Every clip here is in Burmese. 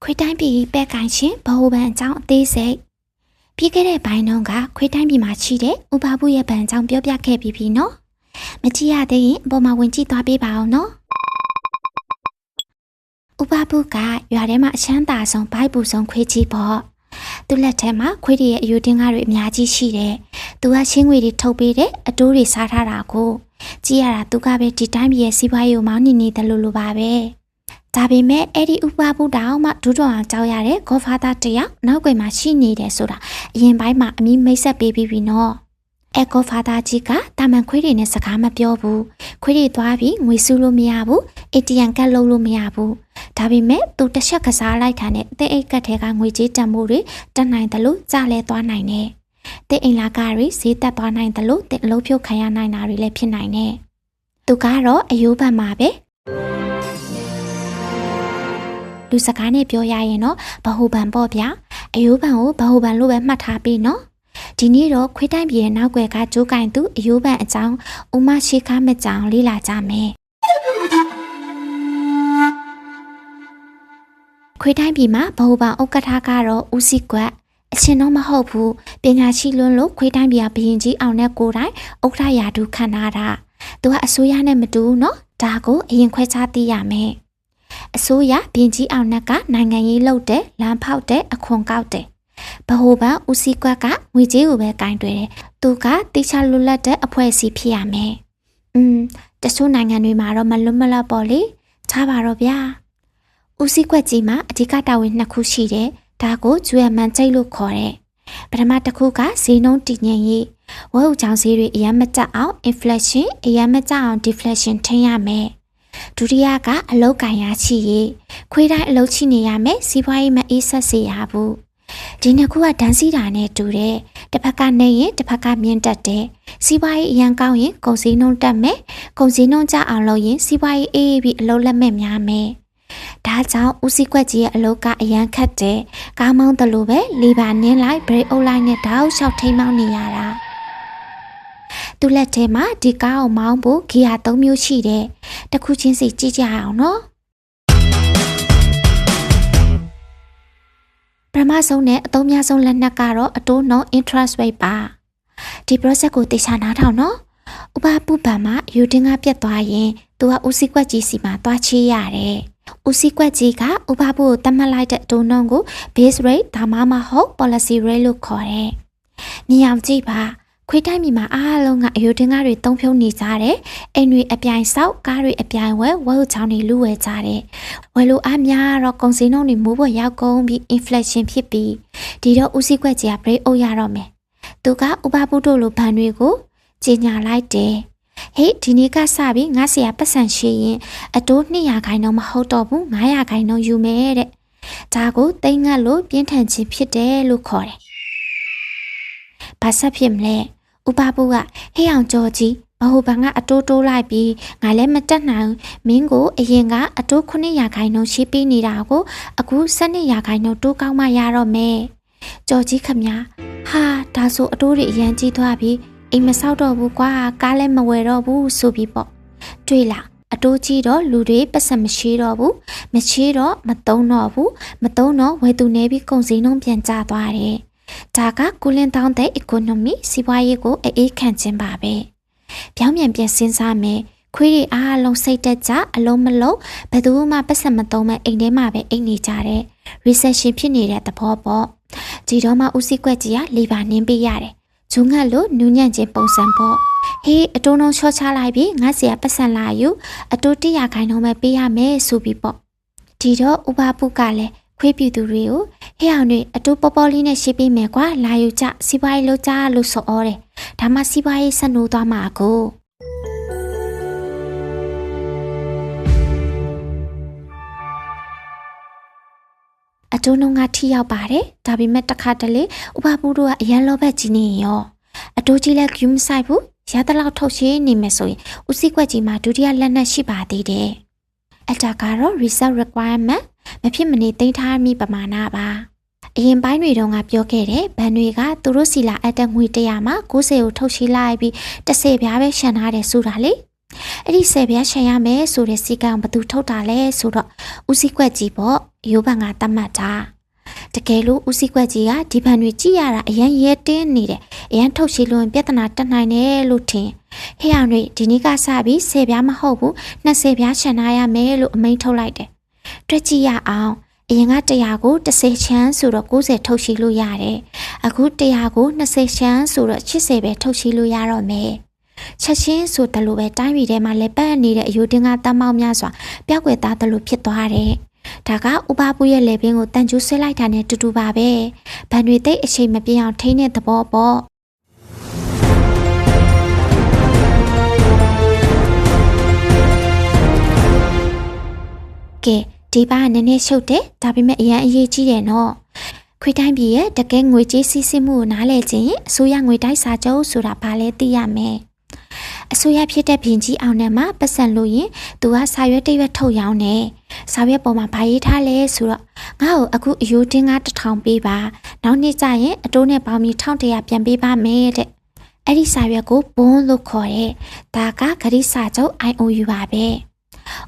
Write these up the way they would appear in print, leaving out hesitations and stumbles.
ခွေတိုင်းပြည်ပဲ့ကိုင်ရှင်ဗဟိုဘဏ်အကြောင်းအသေးစိတ်ပြီးခဲ့တဲ့ဘိုင်းတော့ကခွေတိုင်းပြည်မှာရှိတဲ့ဥပဘူးရဲ့ဘဏ်အကြောင်းပြောပြခဲ့ပြီးပြီနော်မကြည့်ရသေးရင်အပေါ်မှာဝင်ကြည့်သွားပေးပါအောင်နော်ဥပဘူးကရွာထဲမှာအချမ်းသာဆုံးဘိုက်ပူဆုံးခွေးကြီးပေါ့သူ့လက်ထဲမှာခွေးတွေရဲ့အယူတင်းကားတွေအများကြီးရှိတယ်သူကရှင်းငွေတွေထုတ်ပေးတဲ့အတိုးတွေစားထားတာကိုကြည့်ရတာသူကပဲဒီတိုင်းပြည်ရဲ့စီးပွားရေးကိုမောင်းနေတယ်လို့လိုပါပဲဒါပေမဲ့အဲ့ဒီဥပဘူးတောင်မှဒူးတော်အောင်ကြောက်ရတဲ့ Godfather တယောက်နောက်ွယ်မှာရှိနေတယ်ဆိုတာအရင်ပိုင်းမှာအမိမိတ်ဆက်ပေးပြီးပြီနော်အဲ့ Godfather ကြီးကတာမန်ခွေးတွေနဲ့စကားမပြောဘူးခွေးတွေသွားပြီးငွေစုလို့မရဘူး ATM ကတ်လုံးလို့မရဘူးဒါပေမဲ့သူတစ်ချက်ကစားလိုက်တာနဲ့တဲ့အိတ်ကတ်ထဲကငွေကြေးတန်မှုတွေတက်နိုင်တယ်လို့ကြားလဲသွားနိုင်တယ်တဲ့အိမ်လာကားတွေဈေးတက်သွားနိုင်တယ်လို့တဲ့အလုံးဖြုတ်ခံရနိုင်တာတွေလည်းဖြစ်နိုင်တယ်သူကတော့အယိုးဘက်မှာပဲလူစကားနဲ့ပြောရရင်တော့ဗဟိုဘဏ်ပေါ့ဗျာအယိုးဘဏ်ကိုဗဟိုဘဏ်လို့ပဲမှတ်ထားပြီးနော်ဒီနေ့တော့ခွေးတိုင်းပြည်ရဲ့နောက်ွယ်ကကျိုးကင်သူအယိုးဘဏ်အကြောင်းဥမရှိခမကြောင်လေးလာကြမယ်ခွေးတိုင်းပြည်မှာဗဟိုဘဏ်ဥက္ကဋ္ဌကတော့ဦးစီကွက်အချင်းတော့မဟုတ်ဘူးပညာရှိလွန်းလို့ခွေးတိုင်းပြည်ကဘရင်ကြီးအောင်နဲ့ကိုယ်တိုင်ဥက္ကဋ္ဌရာထူးခန့်ထားတာသူကအစိုးရနဲ့မတူဘူးနော်ဒါကိုအရင်ခွဲခြားသိရမယ်အစိုးရဘရင်ကြီးအောင်ကနိုင်ငံရေးလုပ်တယ်လမ်းဖောက်တယ်အခွန်ကောက်တယ်ဗဟိုဘဏ်ဦးစီးကွက်ကငွေကြေးကိုပဲကင်တွယ်တယ်သူကတိကျလွတ်လပ်တဲ့အဖွဲ့အစည်းဖြစ်ရမယ်တချို့နိုင်ငံတွေမှာတော့မလွတ်မလပ်ပေါ့လေထားပါတော့ဗျာဦးစီးကွက်ကြီးမှာအဓိကတာဝန်2ခုရှိတယ်ဒါကိုကျွေးမှန်ကျိတ်လို့ခေါ်တယ်ပထမတစ်ခုကဈေးနှုန်းတည်ငြိမ်ရေးဝယ်ဥချောင်းဈေးတွေအရင်မကျအောင် inflation အရင်မကျအောင် deflation ထိန်းရမယ်ဒုတိယကအလုပ်ကိုင်ရရှိရေးခွေးတိုင်းအလုပ်ချိနေရမယ်စီးပွားရေးမအေးဆက်စေရဘူးဒီနှစ်ခုကဒန်းစီတာနဲ့တူတယ်တစ်ဖက်ကနေရင်တစ်ဖက်ကမြင့်တက်တယ်စီးပွားရေးအရင်ကောင်းရင်ကုန်စည်နှုန်းတက်မယ်ကုန်စည်နှုန်းကျအောင်လုပ်ရင်စီးပွားရေးအေးပြီးအလုပ်လက်မဲ့များမယ်ဒါကြောင့်ဦးစီးကွက်ကြီးရဲ့အလုပ်ကအရန်ခတ်တယ်ကားမောင်းတယ်လို့ပဲလီဘာနင်းလိုက်ဘရိတ်အုပ်လိုက်နဲ့တောက်လျှောက်ထိမ်းမောင်းနေရတာသူလက်ထဲမှာဒီကားကိုမောင်းဖို့ဂီယာ3မျိုးရှိတယ်တစ်ခုချင်းစီကြည့်ကြအောင်နော်ပထမဆုံးနဲ့အသုံးများဆုံးလက်နက်ကတော့အတိုးနှုန်း interest rate ပါဒီ process ကိုတေချာနားထောင်နော်ဥပပူပံမှာယူတင်ကပြတ်သွားရင်သူကဦးစီးကွက်ကြီးစီမှာသွားချေးရတယ်ဦးစီးကွက်ကြီးကဥပပူကိုတတ်မှတ်လိုက်တဲ့အတိုးနှုန်းကို base rate ဒါမှမဟုတ် policy rate လို့ခေါ်တယ်မြင်အောင်ကြည့်ပါခွေးတိုင်းပြည်မှာအားလုံးကအယူတင်ကားတွေတုံးဖြုံးနေကြတယ်အိမ်တွေအပြိုင်ဆောက်ကားတွေအပြိုင်ဝဲဝဲချောင်းတွေလူဝဲကြတယ်ဝယ်လို့အားများတော့ကုန်စည်နှုန်းတွေမိုးပေါ်ရောက်ကုန်ပြီး inflation ဖြစ်ပြီးဒီတော့ဦးစီးကွက်ကြီးက break အုပ်ရတော့မယ်သူကဥပပုတို့လိုဘဏ်တွေကိုကြီးညာလိုက်တယ်ဟေးဒီနေ့ကစပြီးငါဆရာပတ်စံရှိရင်အတိုး200%မဟုတ်တော့ဘူး900%ယူမယ်တဲ့ဒါကိုတိတ်ငတ်လို့ပြင်းထန်ခြင်းဖြစ်တယ်လို့ခေါ်တယ်ဘာဆက်ဖြစ်မလဲဥပပုကဟေးအောင်ကြောကြီးဘဟိုဘဏ်ကအတိုးတိုးလိုက်ပြီးငါလည်းမတက်နိုင်မင်းကိုအရင်ကအတိုး900%ရှိပေးနေတာကိုအခု12%တိုးကောင်းမှရတော့မယ်ကြောကြီးခမညာဟာဒါဆိုအတိုးတွေအရန်ကြီးသွားပြီးအိမ်မဆောက်တော့ဘူးကွာကားလည်းမဝယ်တော့ဘူးဆိုပြီးပေါ့တွေ့လားအတိုးကြီးတော့လူတွေပတ်စံမရှိတော့ဘူးမရှိတော့မသုံးတော့ဘူးမသုံးတော့ဝယ်သူနေပြီးကုန်စည်နှုန်းပြန်ကျသွားတယ်ဒါကကူလင်းတောင်းတဲ့ economy စီးပွားရေးကိုအေးခံခြင်းပါပဲပြောင်းပြန်ပြန်စဉ်းစားမယ်ခွေးတွေအားလုံးစိတ်တက်ကြအလုံးမလုံးဘယ်သူမှပတ်စံမသုံးမဲ့အိမ်ထဲမှာပဲအိမ်နေကြတယ် recession ဖြစ်နေတဲ့သဘောပေါ့ဒီတော့မှဦးစီးကွက်ကြီးကလီဘာနင်းပေးရတယ်ဂျုံငတ်လို့နူးညံ့ခြင်းပုံစံပေါ့ဟေးအတိုးနှုန်းချော့ချလိုက်ပြီးငါဆရာပတ်စံလာယူအတိုး100%ပဲပေးရမယ်ဆိုပြီးပေါ့ဒီတော့ဥပပုကလည်းခွေးပြူသူတွေကိုဟဲ့အောင်တွေအတိုးပေါ်ပေါ်လေးနဲ့ရှင်းပေးမယ်ကွာလာယူကြစီးပွားရေးလုပ်ကြလို့ဆိုဩတယ်ဒါမှစီးပွားရေးဆက်နိုးသွားမှာကိုအတိုးနှုန်းကထိရောက်ပါတယ်ဒါပေမဲ့တစ်ခါတလေဥပပုတို့ကအရန်လောဘကြီးနေရောအတိုးကြီးလည်းယူမဆိုင်ဘူးရသလောက်ထုတ်ရှင်းနေမယ်ဆိုရင်ဦးစီးကွက်ကြီးမှာဒုတိယလက်နက်ရှိပါသေးတယ်အတာကတော့ reserve requirement မဖြစ်မနေသိမ်းထားမိပမာဏပါအရင်ပိုင်းတွေတုန်းကပြောခဲ့တယ်ဘဏ်တွေကသူတို့စီလာအပ်တဲ့ငွေ100မှာ90ကိုထုတ်ရှင်းလိုက်ပြီး10ပြားပဲရှန်ထားတယ်ဆိုတာလေ အဲ့ဒီ10ပြားရှန်ရမယ်ဆိုတဲ့စီကံဘသူထုတ်တာလဲဆိုတော့ဦးစီးကွက်ကြီးပေါ့ရိုးဘန်ကတတ်မှတ်တာတကယ်လို့ဦးစီးကွက်ကြီးကဒီဘန်တွေကြည့်ရတာအရင်ရဲတင်းနေတယ်အရင်ထုတ်ရှိလို့ပြဿနာတက်နိုင်တယ်လို့ထင်ဟဲ့အောင်တွေဒီနေ့ကစပြီး10ပြားမဟုတ်ဘူး20ပြားရှန်ထားရမယ်လို့အမိန့်ထုတ်လိုက်တယ်တွက်ကြည့်ရအောင်အရင်က100ကို10ချမ်းဆိုတော့90ထုတ်ရှိလို့ရတယ်အခု100ကို20ချမ်းဆိုတော့80ပဲထုတ်ရှိလို့ရတော့မယ်ချက်ချင်းဆိုတယ်လို့ပဲတိုင်းပြည်ထဲမှာလက်ပတ်နေတဲ့အယိုတင်ကတမ်းမောက်များစွာပျောက်ကွယ်သားတယ်လို့ဖြစ်သွားတယ်ဒါကဥပပူရဲ့လေပင်ကိုတန်ကျိုးဆွဲလိုက်တာနဲ့တူတူပါပဲဗန်တွေတိတ်အချိန်မပြင်းအောင်ထိန်းတဲ့သဘောပေါ့ကဲဒီပါနည်းနည်းရှုပ်တယ်ဒါပေမဲ့အရင်အရေးကြီးတယ်နော်ခွေတိုင်းပြည်ရဲ့တကယ်ငွေကြေးစီးဆင်းမှုကိုနားလည်ခြင်းအစိုးရငွေတိုက်စာချုပ်ဆိုတာဘာလဲသိရမယ်အစိုးရဖြစ်တဲ့ပြင်ကြီးအောင်နဲ့မှပတ်စံလို့ရင်သူကစာရွက်တရွက်ထုတ်ရောင်းတယ်စာရွက်ပေါ်မှာဗာရေးထားလဲဆိုတော့ငါ့ကိုအခုအယိုးတင်းက1000ပေးပါနောက်နေ့ကျရင်အတိုးနဲ့ပေါင်းပြီး1100ပြန်ပေးပါမယ်တဲ့အဲ့ဒီစာရွက်ကိုဘွန်းလို့ခေါ်တယ်ဒါကဂရိစာချုပ် IOU ပါပဲ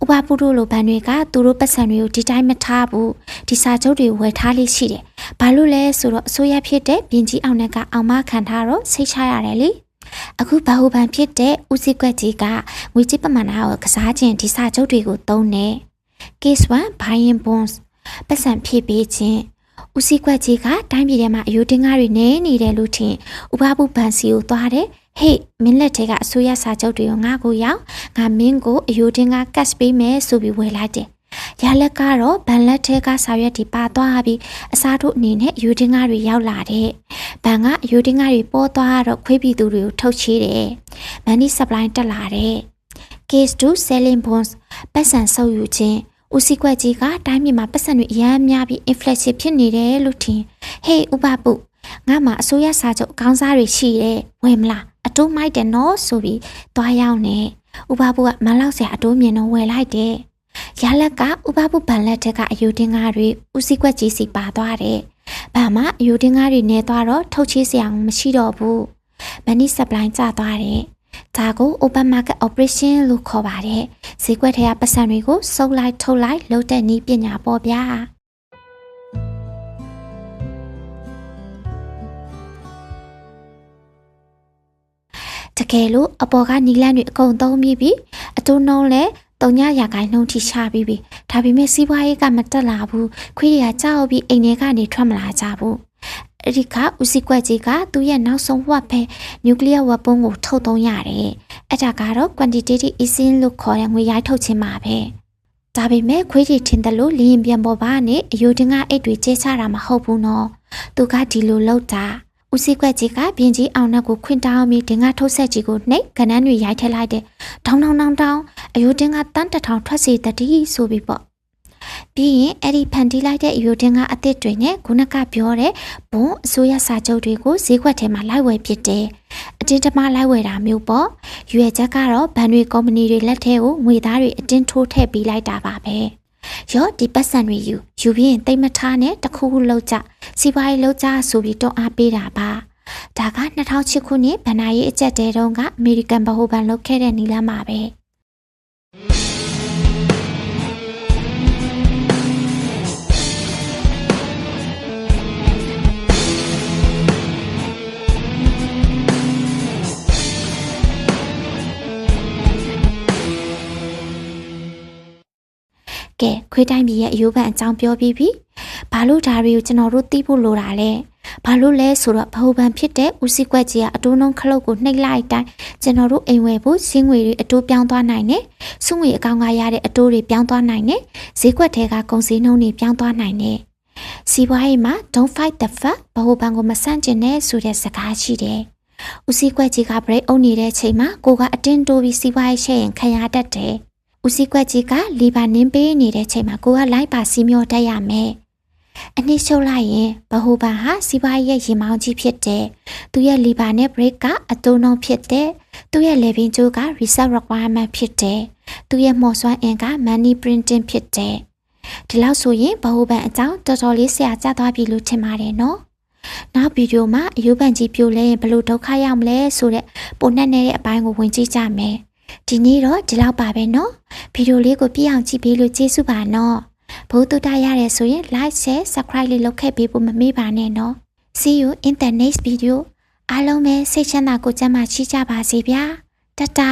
ဥပပုတို့လိုဘန်တွေကသူတို့ပတ်စံတွေကိုဒီတိုင်းမထားဘူးဒီစာချုပ်တွေဝယ်ထားလေးရှိတယ်ဘာလို့လဲဆိုတော့အစိုးရဖြစ်တဲ့ပြင်ကြီးအောင်နဲ့ကအောင်မခံထားတော့စိတ်ချရတယ်လေအခုဘာဟုဘန်ဖြစ်တဲ့ဦးစီးကွက်ကြီးကငွေကြေးပမာဏကိုကစားခြင်းဒီစာချုပ်တွေကိုသုံးတယ် Case 1 Buying Bonds ပတ်စံဖြည့်ပေးခြင်းဦးစီးကွက်ကြီးကတိုင်းပြည်ထဲမှာအယိုတင်ကားတွေနေနေတယ်လို့ထင်ဥပပုဘန်စီကိုသွားတယ်ဟေးမင်းလက်ထဲကအစိုးရစာချုပ်တွေကိုငါ့ကိုရောက်ငါမင်းကိုအယိုတင်ကကတ်ပေးမယ်ဆိုပြီးဝယ်လိုက်တယ်ရလက်ကတော့ဗန်လက်ထဲကစာရွက်တွေပါသွားပြီးအစားထိုးအနေနဲ့ယူတင်ကားတွေရောက်လာတဲ့ဗန်ကယူတင်ကားတွေပေါ်သွားတော့ခွေးပြည်သူတွေကိုထုတ်ချေးတယ်မန်နီ supply တက်လာတဲ့ case 2 selling bonds ပတ်စံဆုပ်ယူခြင်းဦးစီးကွက်ကြီးကတိုင်းပြည်မှာပတ်စံတွေအများများပြီး inflation ဖြစ်နေတယ်လို့ထင်ဟေးဥပပုငါမှအစိုးရစာချုပ်အကောင်းစားတွေရှိတယ်ဝယ်မလားအတိုးမိုက်တယ်နော်ဆိုပြီးသွားရောက်နေဥပပုကမလောက်ဆရာအတိုးမြင်တော့ဝယ်လိုက်တယ်ရလက်ကဥပပုဗန်လက်ထက်ကအယိုတင်ကားတွေဦးစီးကွက်ကြီးစီပါသွားတယ်ဗန်မှာအယိုတင်ကားတွေနေသွားတော့ထုတ်ချေးစရာမရှိတော့ဘူးမနီ supply ကျသွားတယ်ဒါကို open market operation လို့ခေါ်ပါတယ်ဈေးကွက်ထဲကပတ်စံတွေကိုစုပ်လိုက်ထုတ်လိုက်လုပ်တဲ့နည်းပညာပေါ့ဗျာတကယ်လို့အပေါ်ကနီလန်းတွေအကုန်သုံးပြီးအတိုးနှုံးလဲ300ရာခိုင်နှုန်းထိရှာပြီးပြီဒါပေမဲ့စီးပွားရေးကမတက်လာဘူးခွေးတွေကကြောက်ပြီးအိမ်ထဲကနေထွက်မလာကြဘူးအဲ့ဒီကဦးစီးကွက်ကြီးကသူ့ရဲ့နောက်ဆုံးဝက်ပဲနျူကလ িয়ার ဝက်ပုံးကိုထုတ်သုံးရတယ်အဲ့ဒါကတော့ quantitative easing လို့ခေါ်တဲ့ငွေရိုက်ထုတ်ခြင်းပါပဲဒါပေမဲ့ခွေးကြီးထင်တယ်လို့လင်းပြန်ပေါ်ပါနဲ့အယိုတင်ကအိတ်တွေကျဲချတာမဟုတ်ဘူးနော်သူကဒီလိုလုပ်တာဦးစီးကွက်ကြီးကပြင်ကြီးအောင်နှက်ကိုခွင့်တောင်းပြီးတင်ကထုတ်ဆက်ကြီးကိုနှိပ်ကနန်းတွေရိုက်ထည့်လိုက်တယ်တောင်းအယိုတင်ကတန်း1000ထွက်စီတတိဆိုပြီးပေါ့ပြီးရင်အဲ့ဒီဖန်တီးလိုက်တဲ့အယိုတင်ကအသစ်တွေနဲ့ခုနကပြောတဲ့ဘွန်းအစိုးရစာချုပ်တွေကိုဈေးကွက်ထဲမှာလိုက်ဝယ်ဖြစ်တယ်အတင်းတမလိုက်ဝယ်တာမျိုးပေါ့ရွေချက်ကတော့ဘဏ်တွေကုမ္ပဏီတွေလက်ထဲကိုငွေသားတွေအတင်းထိုးထည့်ပေးလိုက်တာပါပဲရောဒီပတ်စံတွေယူပြီးရင်တိတ်မထားနဲ့တခုခုလောက်ကြစီးပွားရေးလောက်ကြဆိုပြီးတွန်းအားပေးတာပါဒါက2008ခုနှစ်ဗဏ္ဍာရေးအကျပ်တဲတုန်းကအမေရိကန်ဗဟိုဘဏ်လုပ်ခဲ့တဲ့နည်းလမ်းပါပဲကဲခွေးတိုင်းပြည်ရဲ့အယိုးပန်အကြောင်းပြောပြီးပြီဘာလို့ဒါတွေကိုကျွန်တော်တို့သိဖို့လိုတာလဲဘာလို့လဲဆိုတော့ဗဟိုဘဏ်ဖြစ်တဲ့ဦးစီးကွက်ကြီးကအတိုးနှုန်းခလုတ်ကိုနှိပ်လိုက်တိုင်းကျွန်တော်တို့အိမ်ဝယ်ဖို့စင်းငွေတွေအတိုးပြောင်းသွားနိုင်တယ်စုငွေအကောင့်ကရတဲ့အတိုးတွေပြောင်းသွားနိုင်တယ်ဈေးကွက်ထဲကကုန်စည်နှုန်းတွေပြောင်းသွားနိုင်တယ်စီးပွားရေးမှာ don't fight the fight ဗဟိုဘဏ်ကိုမဆန့်ကျင်နဲ့ဆိုတဲ့စကားရှိတယ်ဦးစီးကွက်ကြီးက break အုပ်နေတဲ့အချိန်မှာကိုကအတင်းတိုးပြီးစီးပွားရေးရှယ်ရင်ခံရတတ်တယ်ဦးစီးကွက်ကြီးကလီဘာနင်းပေးနေတဲ့ချိန်မှာကိုကလိုက်ပါစီမျောတက်ရမယ်အနည်းရှုပ်လိုက်ရင်ဗဟိုဘဏ်ဟာစီးပွားရေးရဲ့ရင်မောင်းကြီးဖြစ်တယ်သူရဲ့လီဘာနဲ့ break ကအတုံးနှုံးဖြစ်တယ်သူရဲ့လေပင်ကျိုးက reserve requirement ဖြစ်တယ်သူရဲ့မော်စွမ်းအင်က money printing ဖြစ်တယ်ဒီလောက်ဆိုရင်ဗဟိုဘဏ်အကြောင်းတော်တော်လေးဆရာကြားသွားပြီလို့ထင်ပါတယ်နော်နောက်ဗီဒီယိုမှာအယိုးပန်ကြီးပြိုလဲရင်ဘယ်လိုဒုက္ခရောက်မလဲဆိုတဲ့ပုံနဲ့တဲ့အပိုင်းကိုဝင်ကြည့်ကြမယ် ဒီနေ့တော့ဒီလောက်ပါပဲနော်ဗီဒီယိုလေးကိုပြည့်အောင်ကြည့်ပေးလို့ကျေးဇူးပါနော်ဘုသူတရရဲဆိုရင် like share subscribe လေးလုပ်ခဲ့ပေးဖို့မမေ့ပါနဲ့နော် See you in the next video အားလုံးပဲစိတ်ချမ်းသာကိုယ်ကျန်းမာရှိကြပါစေဗျာတတာ